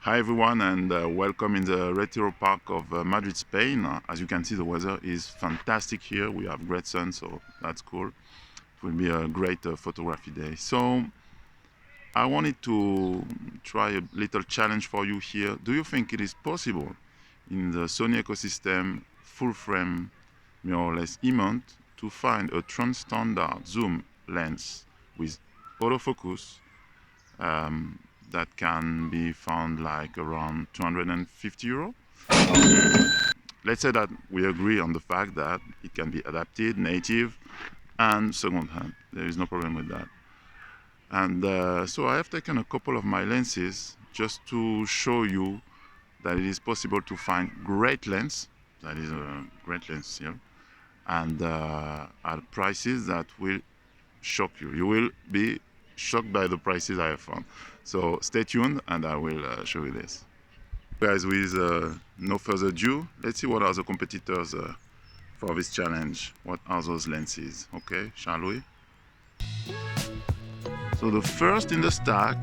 Hi everyone, and welcome in the Retiro Park of Madrid, Spain. As you can see, the weather is fantastic here. We have great sun, so that's cool. It will be a great photography day. So I wanted to try a little challenge for you here. Do you think it is possible in the Sony ecosystem full frame mirrorless E-mount to find a Transtandard zoom lens with autofocus that can be found like around 250 euro? Let's say that we agree on the fact that it can be adapted, native, and second-hand. There is no problem with that. And so I have taken a couple of my lenses just to show you that it is possible to find great lens, that is a great lens here, and at prices that will shock you. You will be shocked by the prices I have found. So stay tuned and I will show you this. Guys, with no further ado, let's see what are the competitors for this challenge. What are those lenses? Okay, shall we? So the first in the stack,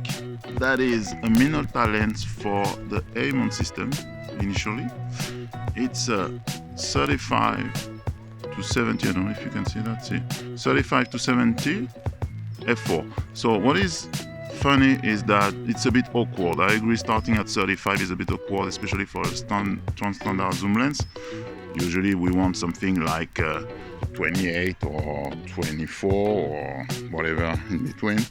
that is a Minolta lens for the A-mount system initially. It's 35 to 70, I don't know if you can see that, see? 35 to 70 f4. So what is funny is that it's a bit awkward. I agree, starting at 35 is a bit awkward, especially for a Transtandard zoom lens. Usually we want something like 28 or 24 or whatever in between.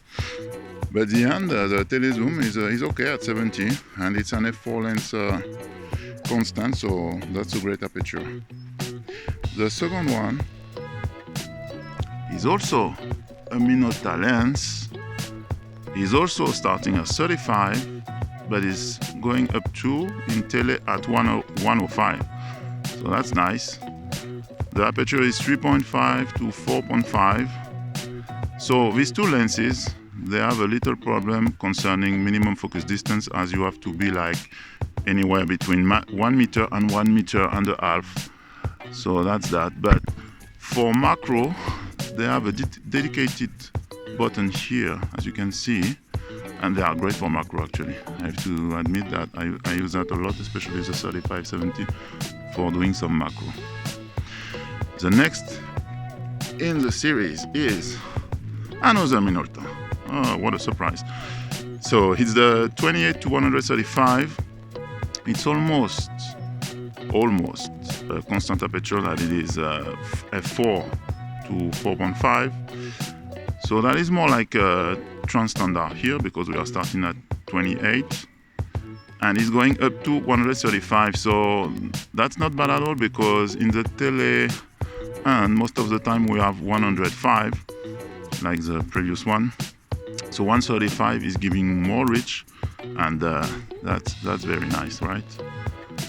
But at the end, the telezoom is okay at 70, and it's an f4 lens constant, so that's a great aperture. The second one is also a Minolta lens. Is also starting at 35, but is going up to in tele at 105. So that's nice. The aperture is 3.5 to 4.5. So these two lenses, they have a little problem concerning minimum focus distance, as you have to be like anywhere between 1 meter and 1 meter and a half. So that's that. But for macro, they have a dedicated button here, as you can see, and they are great for macro actually. I have to admit that I use that a lot, especially the 3570 for doing some macro. The next in the series is another Minolta. Oh, what a surprise. So it's the 28 to 135. It's almost a constant aperture, that it is f4 to 4.5. So that is more like a Transtandard here, because we are starting at 28 and it's going up to 135. So that's not bad at all, because in the tele and most of the time we have 105 like the previous one. So 135 is giving more reach, and that's very nice, right?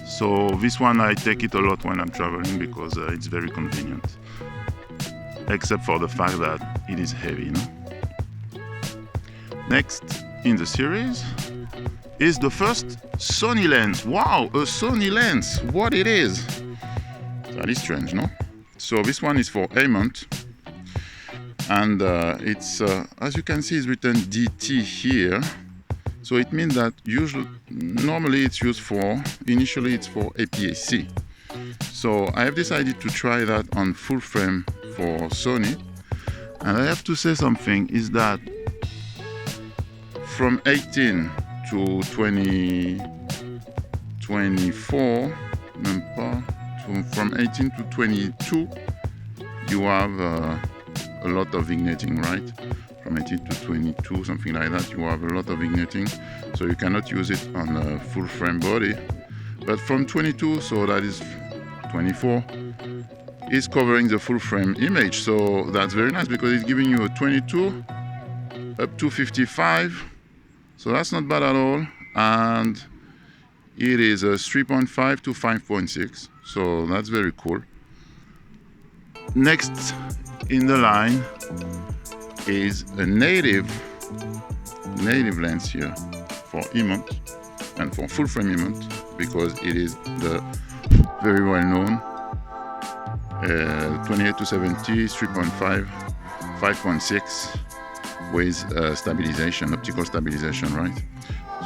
So this one I take it a lot when I'm traveling, because it's very convenient, except for the fact that it is heavy, you know? Next in the series is the first Sony lens. Wow, a Sony lens, what it is. That is strange, no? So this one is for A-mount, and it's, as you can see, it's written DT here. So it means that normally it's used for, initially it's for APS-C. So I have decided to try that on full frame for Sony, and I have to say something is that from 18 to 24, from 18 to 22, you have a lot of vigneting, right? From 18 to 22, something like that, you have a lot of vigneting, so you cannot use it on a full frame body. But from 22, so that is 24, is covering the full frame image. So that's very nice, because it's giving you a 22 up to 55. So that's not bad at all. And it is a 3.5 to 5.6. So that's very cool. Next in the line is a native lens here for E-mount and for full frame E-mount, because it is the very well known 28 to 70, 3.5, 5.6 with stabilization, optical stabilization, right?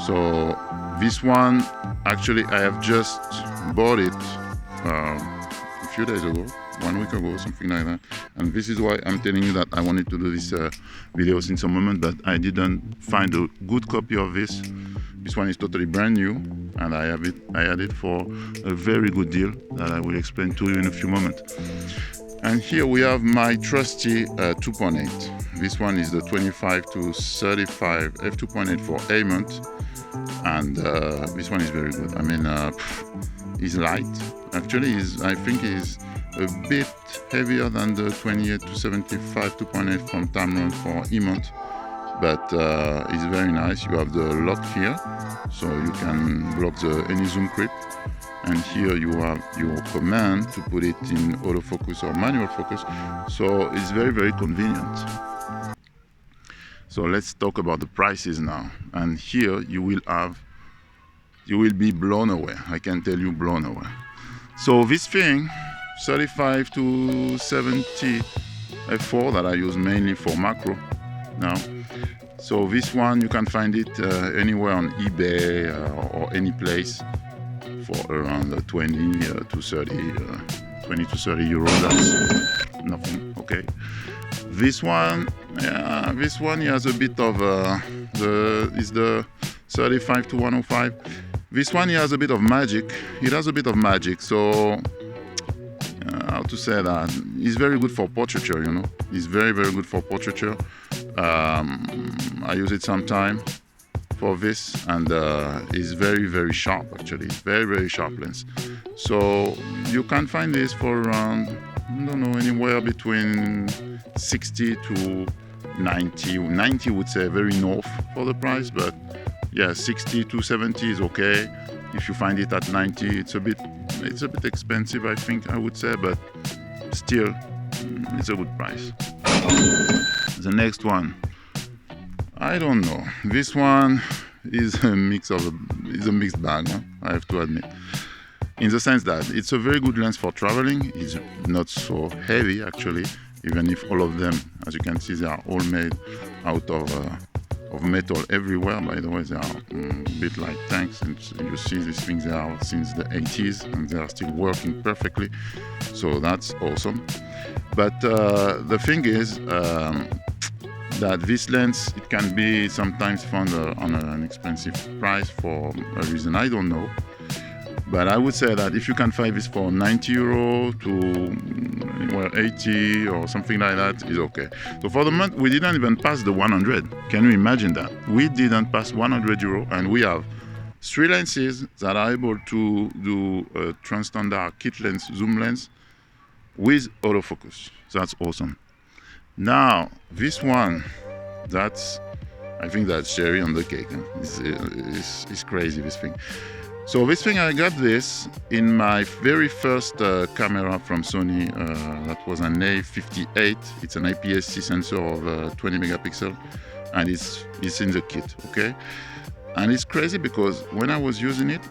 So this one, actually, I have just bought it a few days ago, 1 week ago, something like that. And this is why I'm telling you that I wanted to do this video since a moment, but I didn't find a good copy of this. This one is totally brand new, and I had it for a very good deal that I will explain to you in a few moments. And here we have my trusty 2.8. This one is the 25 to 35 f2.8 for A mount, and this one is very good. I mean, it's light. Actually, I think is a bit heavier than the 28 to 75 2.8 from Tamron for E mount, but it's very nice. You have the lock here, so you can block any zoom creep. And here you have your command to put it in autofocus or manual focus. So it's very, very convenient. So let's talk about the prices now. And here you will be blown away. I can tell you, blown away. So this thing, 35 to 70 f4 that I use mainly for macro now. So this one, you can find it anywhere on eBay or any place for around 20 to 30 euros. That's nothing. Okay. This one, yeah, this one has a bit of is the 35 to 105. This one, he has a bit of magic. It has a bit of magic. So how to say that? It's very good for portraiture. You know, it's very, very good for portraiture. I use it sometimes for this, and is very, very sharp. Actually, very, very sharp lens. So you can find this for around, I don't know, anywhere between 60 to 90. 90 would say very north for the price, but yeah, 60 to 70 is okay. If you find it at 90, it's a bit expensive, I think I would say, but still, it's a good price. The next one, I don't know. This one is a mixed bag, huh? I have to admit. In the sense that it's a very good lens for traveling. It's not so heavy actually, even if all of them, as you can see, they are all made out of metal everywhere. By the way, they are a bit like tanks, and you see these things, they are since the 80s and they are still working perfectly. So that's awesome. But the thing is, that this lens, it can be sometimes found on an expensive price for a reason I don't know. But I would say that if you can find this for 90 euro to 80 or something like that, is okay. So for the month, we didn't even pass the 100. Can you imagine that? We didn't pass 100 euro, and we have 3 lenses that are able to do a Transtandard kit lens, zoom lens, with autofocus. That's awesome. Now, this one, I think that's cherry on the cake. Huh? It's crazy, this thing. So this thing, I got this in my very first camera from Sony. That was an A58. It's an APS-C sensor of 20 megapixel, and it's in the kit, okay? And it's crazy because when I was using it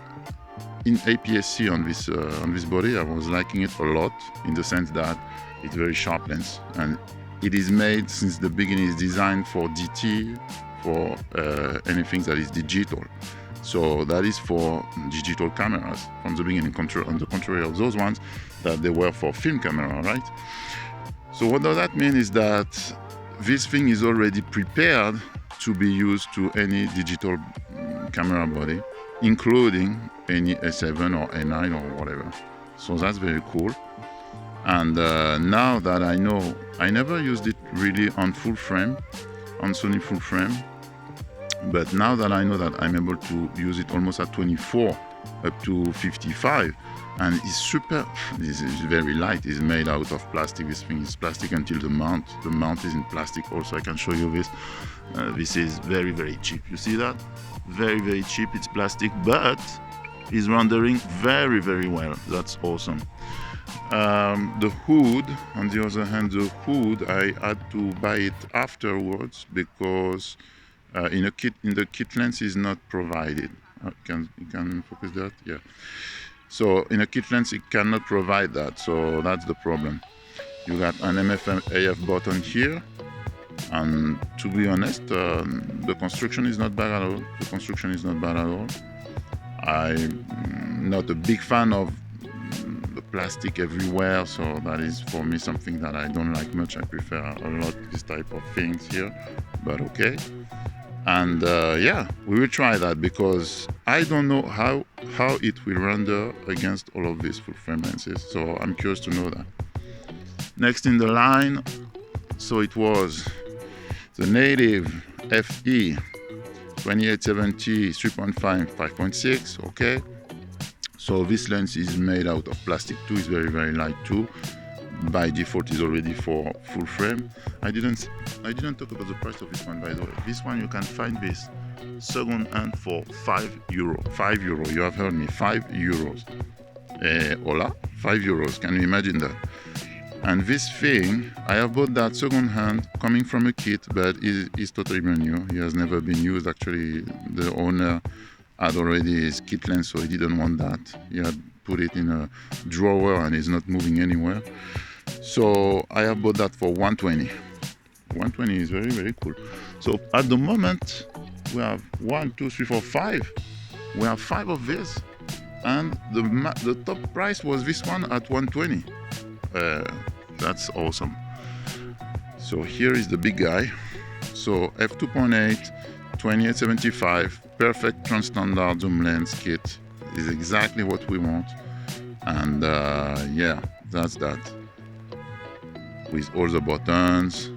in APS-C on this body, I was liking it a lot, in the sense that it's very sharp lens, and it is made since the beginning, is designed for DT, for anything that is digital. So that is for digital cameras from the beginning, on the contrary of those ones that they were for film camera, right? So what does that mean is that this thing is already prepared to be used to any digital camera body, including any A7 or A9 or whatever. So that's very cool. And now that I know, I never used it really on full frame, on Sony full frame, but now that I know that I'm able to use it almost at 24 up to 55, and it's super, it's very light, it's made out of plastic. This thing is plastic until the mount is in plastic also. I can show you this. This is very, very cheap. You see that? Very, very cheap. It's plastic, but it's rendering very, very well. That's awesome. The hood, on the other hand, the hood I had to buy it afterwards because in the kit lens is not provided. You can focus that, yeah. So in a kit lens it cannot provide that, so that's the problem. You got an MFAF button here, And to be honest, the construction is not bad at all. The construction is not bad at all. I'm not a big fan of the plastic everywhere, so that is for me something that I don't like much. I prefer a lot this type of things here, but okay. And yeah, we will try that because I don't know how it will render against all of these full frame lenses, so I'm curious to know that. Next in the line, so it was the native FE 2870 3.5 5.6. okay, so this lens is made out of plastic too. It's very light too. By default is already for full frame. I didn't talk about the price of this one, by the way. This one you can find this second hand for €5. €5, you have heard me, €5. Hola, €5. Can you imagine that? And this thing, I have bought that second hand coming from a kit, but it's totally brand new. He has never been used. Actually, the owner had already his kit lens, so he didn't want that. He had put it in a drawer and it's not moving anywhere. So I have bought that for 120. 120 is very cool. So at the moment, we have 1, 2, 3, 4, 5. We have 5 of this, and the top price was this one at 120. That's awesome. So here is the big guy. So f2.8 2875 perfect Transtandard zoom lens kit is exactly what we want. And yeah, that's that. With all the buttons.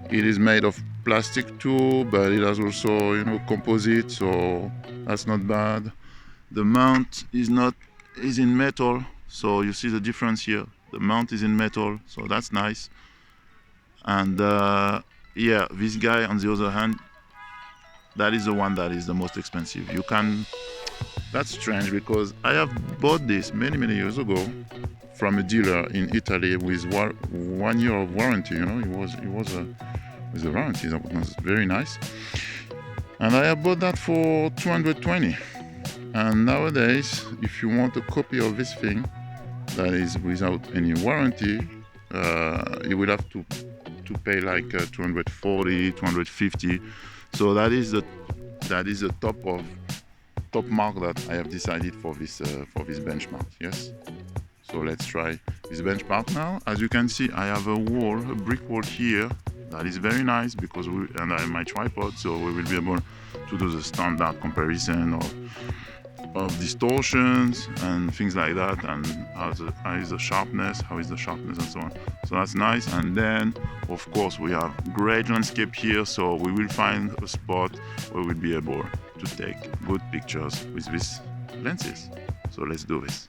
It is made of plastic too, but it has also, you know, composite, so that's not bad. The mount is in metal, so you see the difference here. The mount is in metal, so that's nice. And yeah, this guy on the other hand, that is the one that is the most expensive. That's strange because I have bought this many years ago from a dealer in Italy with 1 year of warranty. You know, it was with a warranty. That was very nice. And I have bought that for 220. And nowadays, if you want a copy of this thing that is without any warranty, you will have to pay like 240, 250. So that is the top mark that I have decided for this benchmark. Yes. So let's try this benchmark now. As you can see, I have a brick wall here that is very nice because I have my tripod, so we will be able to do the standard comparison of distortions and things like that, and how is the sharpness, and so on. So that's nice. And then of course we have great landscape here, so we will find a spot where we'll be able to take good pictures with these lenses. So let's do this.